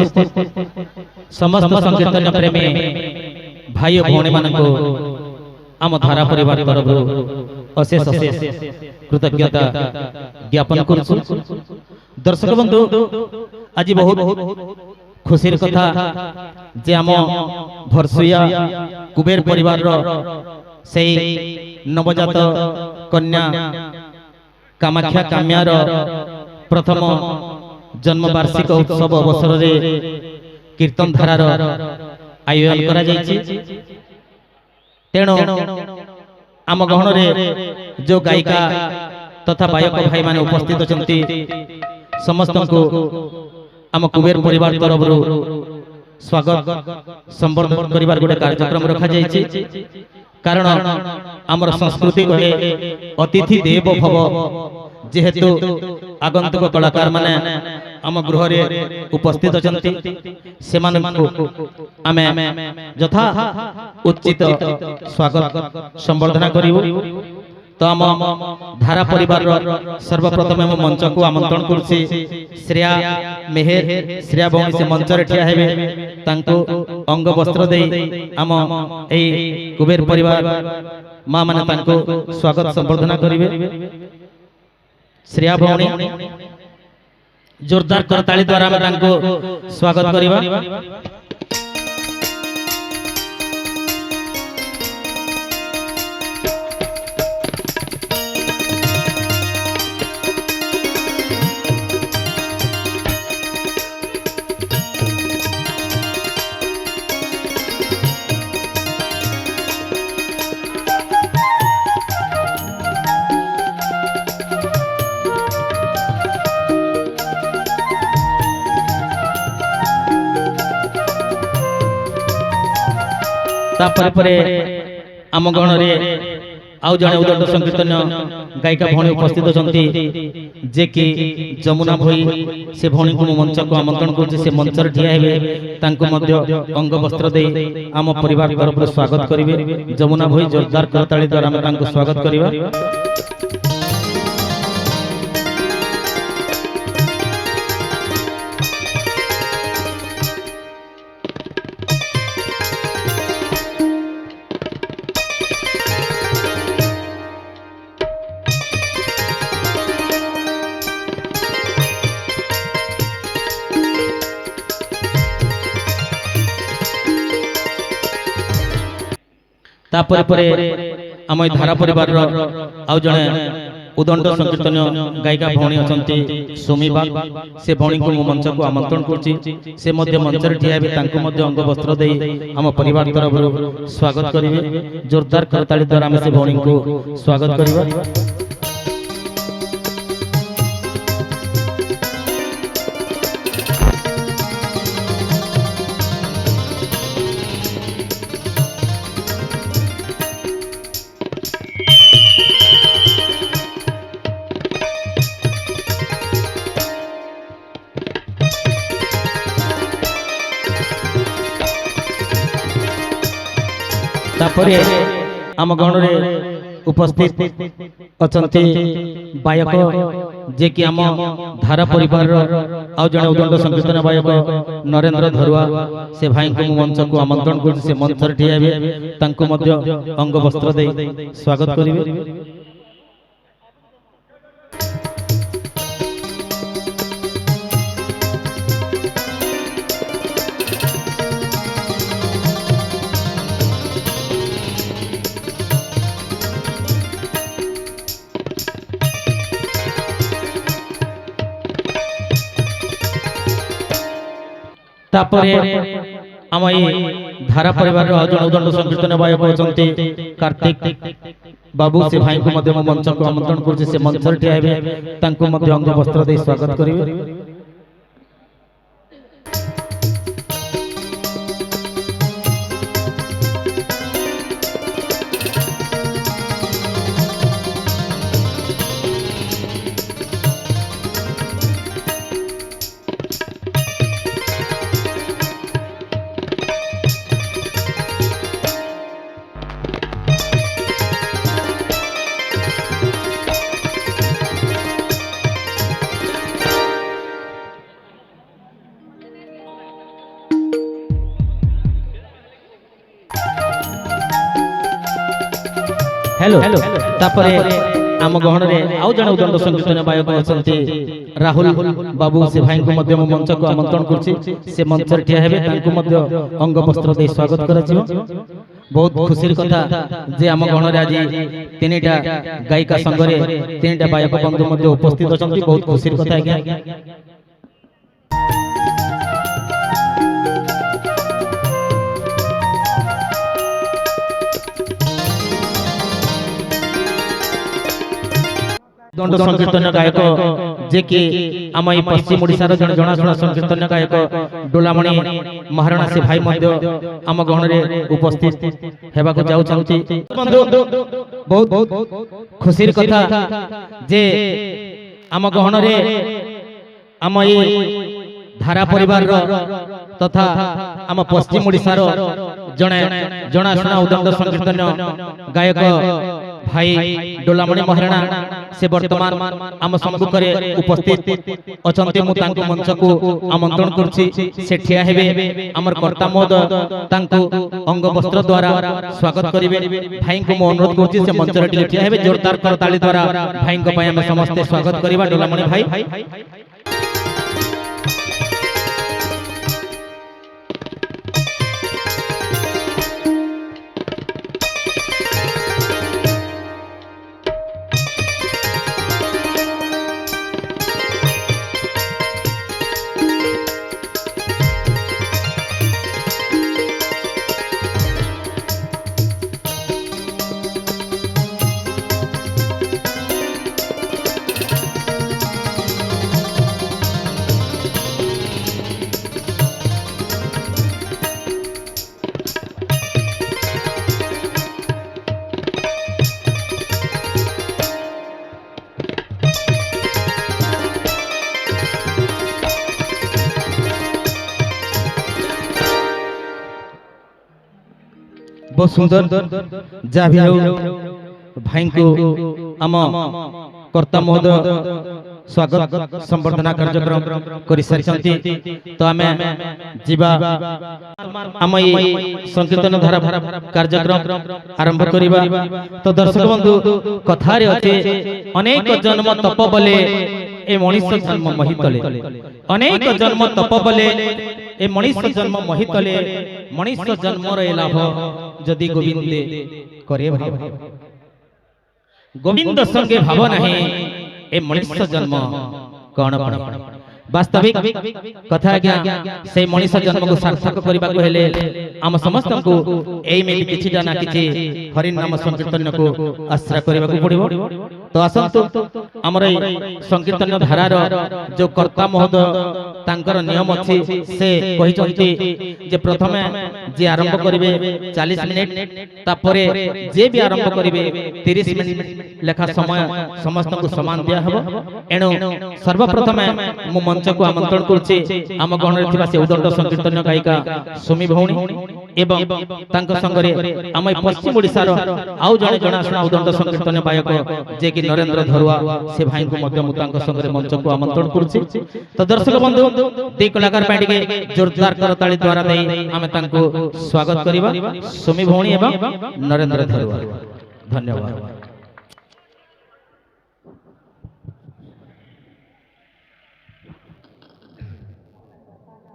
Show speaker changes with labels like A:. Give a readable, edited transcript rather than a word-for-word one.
A: उपस्थित समस्त संकीर्तन प्रेमी भाई और भौणी मान आम धारा परिवार तरफ अशेष अशेष कृतज्ञता ज्ञापन करुछु। दर्शक बंधु आज बहुत खुशीर कथा जे आम भरसुया कुबेर परिवार से नवजात कन्या कामाख्या काम्यार प्रथम जन्म वार्षिक उत्सव अवसर में कीर्तन धारार आयोजन करा जायछि। तेणु आम गहन रे जो गायिका तथा गायक भाई माने उपस्थित अछंती समस्त को आम कुबेर परिवार तरफ स्वागत संबर्धन करिवार गोटे कार्यक्रम रखा जायछि। कारण आमर संस्कृति कहे अतिथि देव भव, जेहेतु आगंतुक कलाकार माने आम गृह रे उपस्थित अछंती सेमानकु आमे यथा उचित स्वागत संबर्धना करिवु। तो आम धारा परिवार सर्वप्रथम आम मंच को आमंत्रण करुछि श्रेया मेहर श्रेया भौणी से मंच रे ठिया हेबे, तांको अंग वस्त्र दे आम ए कुबेर परिवार मां माने तांको स्वागत संबर्धना करिवे। श्रेया भौणी जोरदार करताली द्वारा हम तांको स्वागत करिवा। आम गण रे आउ जने उदंड संकीर्तन गायिका भौणी उपस्थित अछंती जे कि जमुना भोई से भौणी को मंच को आमंत्रण करछि। से मंच रे ठिया हेबे, तांको मध्य अंग वस्त्र दे आम परिवार तरफ स्वागत करिवे। जमुना भोई जोरदार करताली द्वारा हम तांको स्वागत करिवा। आम धारा परिवार आउ जने उदंड संकीर्तन गायिका भौणी अछंती सुमी बाग, से भौणी को मंच को आमंत्रण करछि। से मध्य मंच रे ठिया हेबे, तांको मध्य अंग वस्त्र दे आम परिवार तरफ स्वागत करिवे। जोरदार करताली द्वारा हम से भौणी को स्वागत करिवा। आम गण रे उपस्थित अछंती गायक जे कि आम धारा परिवार आउ जने उदंड संकीर्तन गायक नरेंद्र धरुआ, से भाई को मंच को आमंत्रण कर से मंच रे ठिया हेबे, तांको मध्य अंग वस्त्र दे स्वागत करिवे। आम धारा परिवार उदंड संकीर्तन गायक अछंती कार्तिक बाबू, से भाई को मध्य मंच को आमंत्रण कर से मंच रे ठिया हेबे, तांको मध्य अंग वस्त्र दे स्वागत करिवे। हेलो तापरे आम गहन रे आउ जने उदंड संकीर्तन गायक अछंती राहुल बाबू से भाई को मध्य मंच को आमंत्रण करछि से मंच रे ठिया हेबे तांको मध्य अंग वस्त्र दे स्वागत कराजियो। बहुत खुशीर कथा जे आम गहन रे आज तीनटा गायिका संग रे तीनटा गायक बंधु मध्य उपस्थित अछंती बहुत खुशीर कथा आज्ञा। दंड संकीर्तन गायक जे कि आम ई पश्चिम ओडिसा रो जने जणाशुना संकीर्तन गायक डोलामणि महाराणा से भाई मध्य आम गहन रे उपस्थित हेबा को जाउ चाहती। बंधु बहुत खुशीर कथा जे आम गहन रे आम ई धारा परिवार रो तथा आम पश्चिम ओडिसा रो जने जणाशुना उदंड संकीर्तन गायक भाई डोलामणि महाराणा से वर्तमान आम सम्मुख रे उपस्थित अछंती। मु तांको मंच को आमंत्रण करछि से ठिया हेबे हमर कर्ता महोदय तांको अंग वस्त्र द्वारा स्वागत करिवे। भाई को मु अनुरोध करछि से मंच रे ठिया हेबे जोरदार करताली द्वारा भाई को पय हम समस्त स्वागत करिवा। डोलामणि भाई बहुत सुंदर जा भी हो भाई को आम कर्ता महोदय स्वागत संबर्धना कार्यक्रम कर सारी। तो आम जीवा आम संकीर्तन धारा कार्यक्रम आरंभ करिबा। तो दर्शक बंधु कथा रे अछि अनेक जन्म तप बले ए मनुष्य जन्म महितले अनेक जन्म तप बले ए मनुष्य जन्म महितले मनुष्य जन्म रे लाभ जदि गोविंदे करे भाव गोविंद संगे भाव नहीं ए मनुष्य जन्म कौन पड़े। वास्तविक कथा आज्ञा से मनुष्य जन्म को सार्थक करबा को हेले आम समस्त को एई मिल किछि ना किछि हरि नाम संकीर्तन को आश्रय करबा को पड़िबो। तो आसंतु हमर संकीर्तन धारार जो कर्ता महोदय तांकर नियम अछि से कहि चंती जे प्रथमे जे आरंभ करिवे 40 मिनिट तापरे जे भी आरंभ करिवे 30 मिनिट लेखा समय समस्त को समान दिया हबो। एणु सर्वप्रथमे मु मंच को आमंत्रण करछि आम गहन रे थिबा से उदंड संकीर्तन गायिका सुमी भौणी एवं तांको संगरे आम पश्चिम ओडिसा रो आउ जने जणाशुना उदंड संकीर्तन गायक जे कि नरेंद्र धरुआ से भाई को मध्य मु तांको संगरे मंच को आमंत्रण करछि। तो दर्शक बंधु दे कलाकार पार्टी के जोरदार करताली द्वारा दे आमे तांको स्वागत करिबा सुमी भौणी एवं नरेंद्र धरुआ। धन्यवाद।